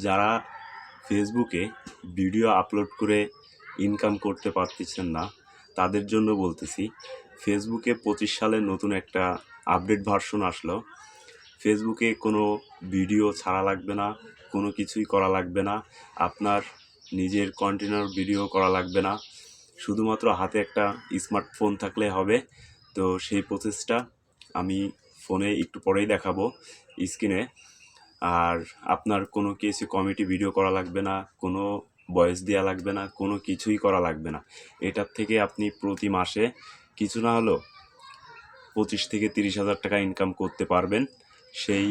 যারা ফেসবুকে video upload করে ইনকাম করতে পারতেছেন না তাদের জন্য বলতেছি, ফেসবুকে 25 সালে নতুন একটা আপডেট ভার্সন আসলো। ফেসবুকে কোনো ভিডিও ছাড়া লাগবে না, কোনো কিছুই করা লাগবে না, আপনার নিজের কন্টেন্ট ভিডিও করা লাগবে না, শুধুমাত্র হাতে একটা স্মার্টফোন থাকলে হবে। তো সেই প্রসেসটা আমি ফোনে একটু পরেই দেখাবো স্ক্রিনে। আর আপনার কোনো কিছু কমেডি ভিডিও করা লাগবে না, কোনো ভয়েস দেওয়া লাগবে না, কোনো কিছুই করা লাগবে না। এটার থেকে আপনি প্রতি মাসে কিছু না হলেও 25 থেকে 30 হাজার টাকা ইনকাম করতে পারবেন। সেই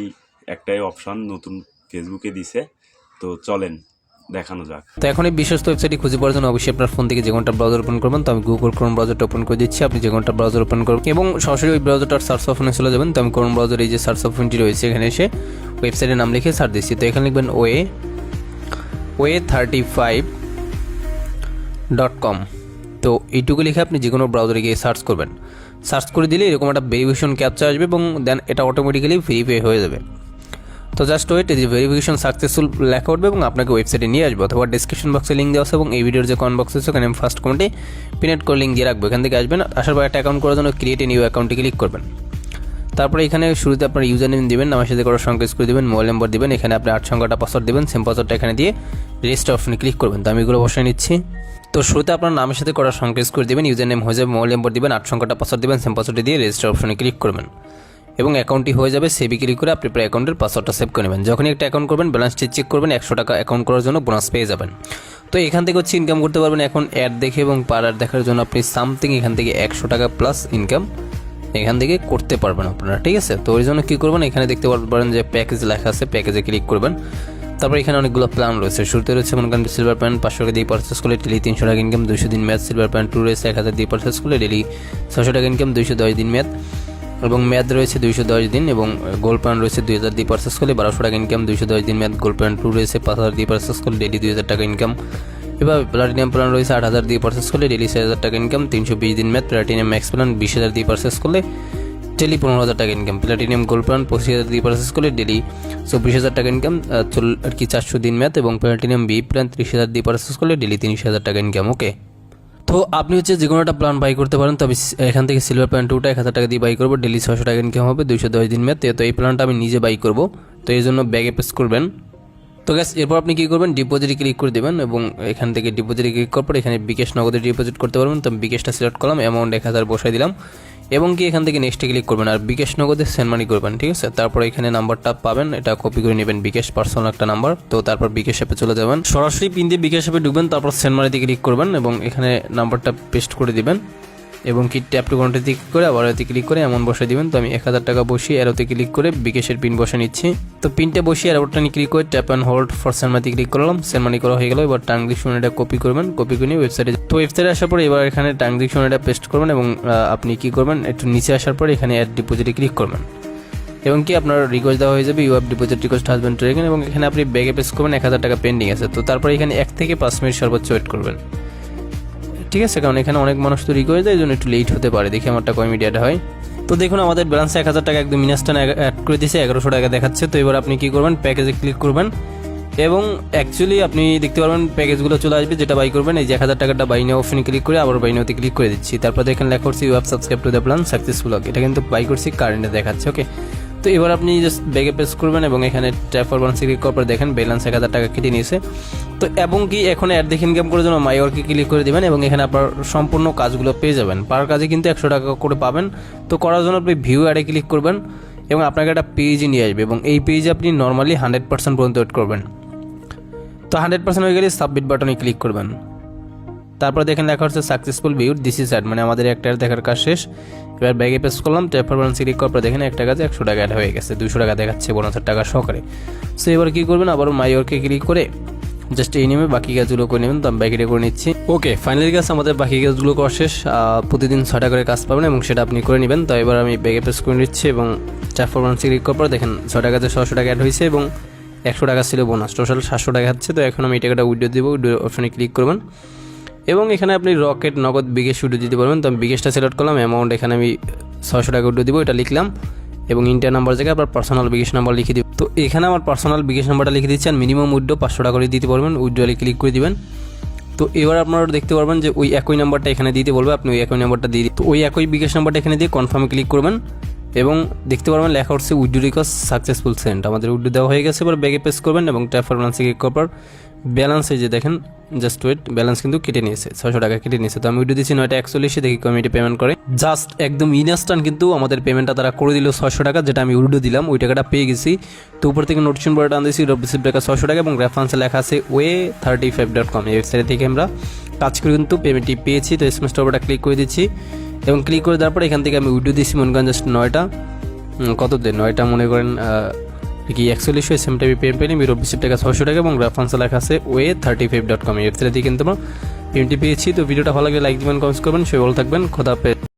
একটাই অপশান নতুন ফেসবুকে দিছে। তো চলেন দেখানো যাক। তো এখন এই বিশ্বস্ত ওয়েবসাইটটি খুঁজে পাওয়ার জন্য অবশ্যই আপনার ফোন থেকে যে কোনটা ব্রাউজার ওপেন করবেন। তো আমি গুগল ক্রোম ব্রাউজারটা ওপেন করে দিচ্ছি, আপনি যে কোনটা ব্রাউজার ওপেন করবেন এবং সরাসরি ওই ব্রাউজারটার সার্চ অপশনে চলে যাবেন। তো আমি ক্রোম ব্রাউজার এই যে সার্চ অপশনটি রয়েছে এখানে এসে ওয়েবসাইটের নাম লিখে সার্চ দিচ্ছি। তো এখানে লিখবেন way35.com। তো এইটুকু লিখে আপনি যে কোনো ব্রাউজারে গিয়ে সার্চ করবেন। সার্চ করে দিলে এরকম একটা ভেরিফিকেশন ক্যাপচা আসবে এবং দেন এটা অটোমেটিক্যালি ভেরিফাই হয়ে যাবে। তো জাস্ট ওয়েট, এই যে ভেরিফিকেশন সাকসেসফুল লেখা উঠবে এবং আপনাকে ওয়েবসাইটে নিয়ে আসবে, অথবা ডিসক্রিপশন বক্সে লিঙ্ক দেওয়া আছে এবং এই ভিডিওর যে কমেন্ট বক্স আছে ওখানে আমি ফার্স্ট কমেন্টে পিনেট করে লিঙ্ক দিয়ে রাখবো। এখান থেকে আসবেন, আসার পর একটা অ্যাকাউন্ট করার জন্য ক্রিয়েট এ নিউ অ্যাকাউন্টে ক্লিক করবেন। তারপরে এখানে শুরুতে আপনার ইউজার নেম দিবেন, আমার সাথে করার সংখ্যা করে দেবেন, মোবাইল নাম্বার দিবেন, এখানে আপনি 8 সংখ্যাটা পাসওয়ার্ড দেবেন, সেম পাসওয়ার্ডটা এখানে দিয়ে রেজিস্টার অপশনে ক্লিক করবেন। তো আমি এগুলো বসায় নিচ্ছি। তো শুরুতে আপনার নামের সাথে করার সংখ্যা করে দেবেন, ইউজার নেম হয়ে যাবে, মোবাইল নাম্বার দিবেন, 8 সংখ্যাটা পাসওয়ার্ড দিবেন, সেম পাসওয়ার্ডে দিয়ে রেজিস্টার অপশনে ক্লিক করবেন এবং অ্যাকাউন্টটি হয়ে যাবে। সেভে ক্লিক করে আপনি আপনার অ্যাকাউন্টের পাসওয়ার্ডটা সেভ করে নেবেন। যখনই একটা অ্যাকাউন্ট করবেন ব্যালেন্সটি চেক করবেন, 100 টাকা অ্যাকাউন্ট করার জন্য বোনাস পেয়ে যাবেন। তো এখান থেকে হচ্ছে ইনকাম করতে পারবেন। এখন অ্যাড দেখে এবং পার অ্যাড দেখার জন্য আপনি সামথিং এখান থেকে 100 টাকা প্লাস ইনকাম এখান থেকে করতে পারবেন আপনারা, ঠিক আছে। তো ওই জন্য কী করবেন, এখানে দেখতে পারবেন যে প্যাকেজ লেখা আছে, প্যাকেজে ক্লিক করবেন। তারপর এখানে অনেকগুলো প্ল্যান রয়েছে। শুরুতে রয়েছে মনে করেন সিলভার প্যান্ট 500 টাকা দিয়ে পারচেস করলে ডেলি 300 টাকা ইনকাম, 200 দিন মেয়াদ। সিলভার প্যান্ট 2 রয়েছে 1000 দিয়ে পারচেস করলে ডেলি 600 টাকা ইনকাম, 210 দিন মেয়াদ এবং মেয়াদ রয়েছে 210 দিন। এবং গোল্ড প্যান্ট রয়েছে 2000 দিয়ে পারচেস করলে 1200 টাকা ইনকাম, 210 দিন মেয়াদ। গোল্ড প্যান্ট 2 রয়েছে 5000 দিয়ে পারচেস করলে ডেলি 2000 টাকা ইনকাম। এভাবে প্লাটিনাম প্ল্যান রয়েছে 8000 দিয়ে পারচেস করলে ডেলি 6000 টাকা ইনকাম, 320 দিন মেয়াদ। প্লাটিনাম ম্যাক্স প্ল্যান 20000 দিয়ে পারচেস করলে ডেলি 15000 টাকা ইনকাম। প্লাটিনাম গোল্ড প্ল্যান 25000 দিয়ে পারচেস করলে ডেলি 24000 টাকা ইনকাম আর কি 400 দিন মেয়াদ। এবং প্লাটিনাম বি প্ল্যান 30000 দিয়ে পারচেস করলে ডেলি 30000 টাকা ইনকাম। ওকে, তো আপনি হচ্ছে যে কোনো একটা প্ল্যান বাই করতে পারেন। তো আমি এখান থেকে সিলভার প্ল্যান 2টা 1000 টাকা দিয়ে বাই করবো, ডেলি 600 টাকা ইনকাম হবে, 210 দিন মেয়াদ। তো এই প্ল্যানটা আমি নিজে বাই করবো, তো এই জন্য ব্যাগে প্রেস করবেন। তো গ্যাস এরপর আপনি কী করবেন, ডিপোজিটে ক্লিক করে দেবেন এবং এখান থেকে ডিপোজিটে ক্লিক করার পর এখানে বিকাশ নগদে ডিপোজিট করতে পারবেন। তো বিকাশটা সিলেক্ট করলাম, অ্যামাউন্ট 1000 বসাই দিলাম এবং কি এখান থেকে নেক্সটে ক্লিক করবেন আর বিকাশ নগদে সেন্ড মানি করবেন, ঠিক আছে। তারপর এখানে নাম্বারটা পাবেন, এটা কপি করে নেবেন, বিকাশ পার্সোনাল একটা নাম্বার। তো তারপর বিকাশ অ্যাপে চলে যাবেন, সরাসরি পিন দিয়ে বিকাশ অ্যাপে ঢুকবেন, তারপর সেন্ড মানিতে ক্লিক করবেন এবং এখানে নাম্বারটা পেস্ট করে দিবেন এবং কি ট্যাপ টু কন্টিনিউতে ক্লিক করে আবার এতে ক্লিক করে এমন বসে দিবেন। তো আমি 1000 টাকা বসিয়ে এরোতে ক্লিক করে বিকাশের পিন বসে নিচ্ছি। তো পিনটা বসিয়ে এরোটা নিয়ে ক্লিক করে tap and hold for send money click করলাম, সেন্ড মানি করা হয়ে গেল। এবার ট্রানজেকশন এটা কপি করবেন, কপি করে নিয়ে ওয়েবসাইটে, তো ওয়েবসাইটে আসার পরে এবার এখানে ট্রানজেকশন এটা পেস্ট করবেন এবং আপনি কী করবেন, একটু নিচে আসার পরে এখানে অ্যাড ডিপোজিটে ক্লিক করবেন এবং কি আপনার রিকোয়েস্ট দেওয়া হয়ে যাবে, ইউ হ্যাভ ডিপোজিট রিকোয়েস্ট হাজ বিন টেকেন এবং এখানে আপনি ব্যাগে পেস্ট করবেন 1000 টাকা পেন্ডিং আছে। তো তারপরে এখানে 1 থেকে 5 মিনিট সর্বোচ্চ ওয়েট করবেন, ঠিক আছে, কারণ এখানে অনেক মানুষ তো রিকোয়েস্ট দেয়, এই জন্য একটু লেট হতে পারে। দেখি আমারটা কয় মিডিয়াটা হয়। তো দেখুন আমাদের ব্যালেন্সে 1000 টাকা একদম ইনস্ট্যান্ট অ্যাড করে দিয়েছে, 1100 টাকা দেখাচ্ছে। তো এবার আপনি কী করবেন, প্যাকেজে ক্লিক করবেন এবং অ্যাকচুয়ালি আপনি দেখতে পারবেন প্যাকেজগুলো চলে আসবে, যেটা বাই করবেন। এই যে 1000 টাকাটা বাই নাও অপশনে ক্লিক করে আবার বাই নাওতে ক্লিক করে দিচ্ছি। তারপর দেখেন লেখা করছি you have subscribe to the plan successful. এটা কিন্তু বাই করছি, কারেন্টে দেখাচ্ছে। ওকে, তো এবার আপনি জাস্ট ব্যাগে প্রেস করবেন এবং এখানে ট্যাপ ফর ব্যালেন্সে ক্লিক করার পর দেখেন ব্যালেন্স 1000 টাকা কেটে নিয়েছে। তো এবং কি এখন অ্যাড দেখে ইনকাম করার জন্য মাই ওয়ার্কে ক্লিক করে দেবেন এবং এখানে আপনার সম্পূর্ণ কাজগুলো পেয়ে যাবেন। পার কাজে কিন্তু 100 টাকা করে পাবেন। তো করার জন্য আপনি ভিউ অ্যাডে ক্লিক করবেন এবং আপনাকে একটা পেজে নিয়ে আসবে এবং এই পেজে আপনি নর্মালি 100% পর্যন্ত ওয়েট করবেন। তো 100% হয়ে গেলে সাবমিট বাটনে ক্লিক করবেন। তারপর দেখেন লেখা হচ্ছে successful view this is ad, মানে আমাদের একটা দেখার কাজ শেষ। এবার ব্যাগে পেস্ট করলাম, ট্যাপ ফর ব্যালেন্স ক্লিক করার পর দেখেন একটা কাজে 100 টাকা অ্যাড হয়ে গেছে, 200 টাকা দেখাচ্ছে 5000 টাকা সহকারে। সো এবার কী করবেন, আবার মাই ওয়ার্কে ক্লিক করে জাস্ট এই নেমে বাকি কাজগুলো করে নেবেন। তো আমি ব্যাকেটে করে নিচ্ছি। ওকে, ফাইনালি কাজ আমাদের বাকি কাজগুলো করা শেষ। প্রতিদিন 6টা করে কাজ পাবেন এবং সেটা আপনি করে নেবেন। তো এবার আমি ব্যাগে পেস্ট করে নিচ্ছি এবং ট্যাপ ফর ব্যালেন্স ক্লিক করার পর দেখেন 6টা কাজে 600 টাকা অ্যাড হয়েছে এবং 100 টাকা ছিল বোনাস, টোটাল 700 টাকা হচ্ছে। তো এখন আমি এই টাকাটা উইড্রো দেবো, উইড্রো অপশনে ক্লিক করবেন এবং এখানে আপনি রকেট নগদ বিকাশ উইড্রো দিতে পারবেন। তো আমি বিকাশটা সিলেক্ট করলাম, অ্যামাউন্ট এখানে আমি 600 টাকা উইড্রো দিব, এটা লিখলাম এবং ইন্ডিয়া নাম্বার জায়গায় আপনার পার্সোনাল বিকাশ নাম্বার লিখে দিবেন। তো এখানে আমার পার্সোনাল বিকাশ নাম্বারটা লিখে দিচ্ছি আর মিনিমাম উইথড্র 500 টাকা করে দিতে পারবেন। উইথড্রলে ক্লিক করে দিবেন। তো এবার আপনারা দেখতে পারবেন যে ওই একই নাম্বারটা এখানে দিতে বলবে, আপনি ওই একই নাম্বারটা দিয়ে তো ওই একই বিকাশ নাম্বারটা এখানে দিয়ে কনফার্মে ক্লিক করবেন এবং দেখতে পারবেন লেখা হচ্ছে উইথড্র রিকোয়েস্ট সাকসেসফুল সেন্ড। আমাদের উইথড্র দেওয়া হয়ে গেছে। এবার ব্যাগে প্রেস করবেন এবং ট্যাপ ফর ব্যালেন্সে ক্লিক করার পর ব্যালেন্স এই যে দেখেন জাস্ট ওয়েট, ব্যালেন্স কিন্তু কেটে নিয়েছে, 600 টাকা কেটে নিয়েছে। তো আমি উইথড্র দিচ্ছি 9:41, দেখি কমিটি পেমেন্ট করে জাস্ট একদম ইনস্ট্যান্ট কিন্তু আমাদের পেমেন্টটা তারা করে দিল 600 টাকা, যেটা আমি উইথড্র দিলাম ওই টাকাটা পেয়ে গেছি। তো উপর থেকে নোটিফিকেশন বোর্ডে টান দিয়েছি রিসিভ টাকা 600 টাকা এবং রেফারেন্সে লেখা আছে way35.com, এই ওয়েবসাইট থেকে আমরা কাজ করে কিন্তু পেমেন্টটি পেয়েছি। তো এসএমএস টপটা ক্লিক করে দিচ্ছি এবং ক্লিক করে দেওয়ার পর এখান থেকে আমি উইথড্র দিচ্ছি মনে করেন জাস্ট 9টা কততে 9টা মনে করেন কি 41 সেম টাইপে পেমেন্ট পেলাম। রিসিভ টাকা 600 টাকা এবং রেফারেন্সে লেখা আছে way35.com, এই ওয়েবসাইট থেকে কিন্তু আমরা পেমেন্টটি পেয়েছি। তো ভিডিওটা ভালো লাগলে লাইক দিবেন, কমেন্টস করবেন। সবাই ভালো থাকবেন, খোদা হাফেজ।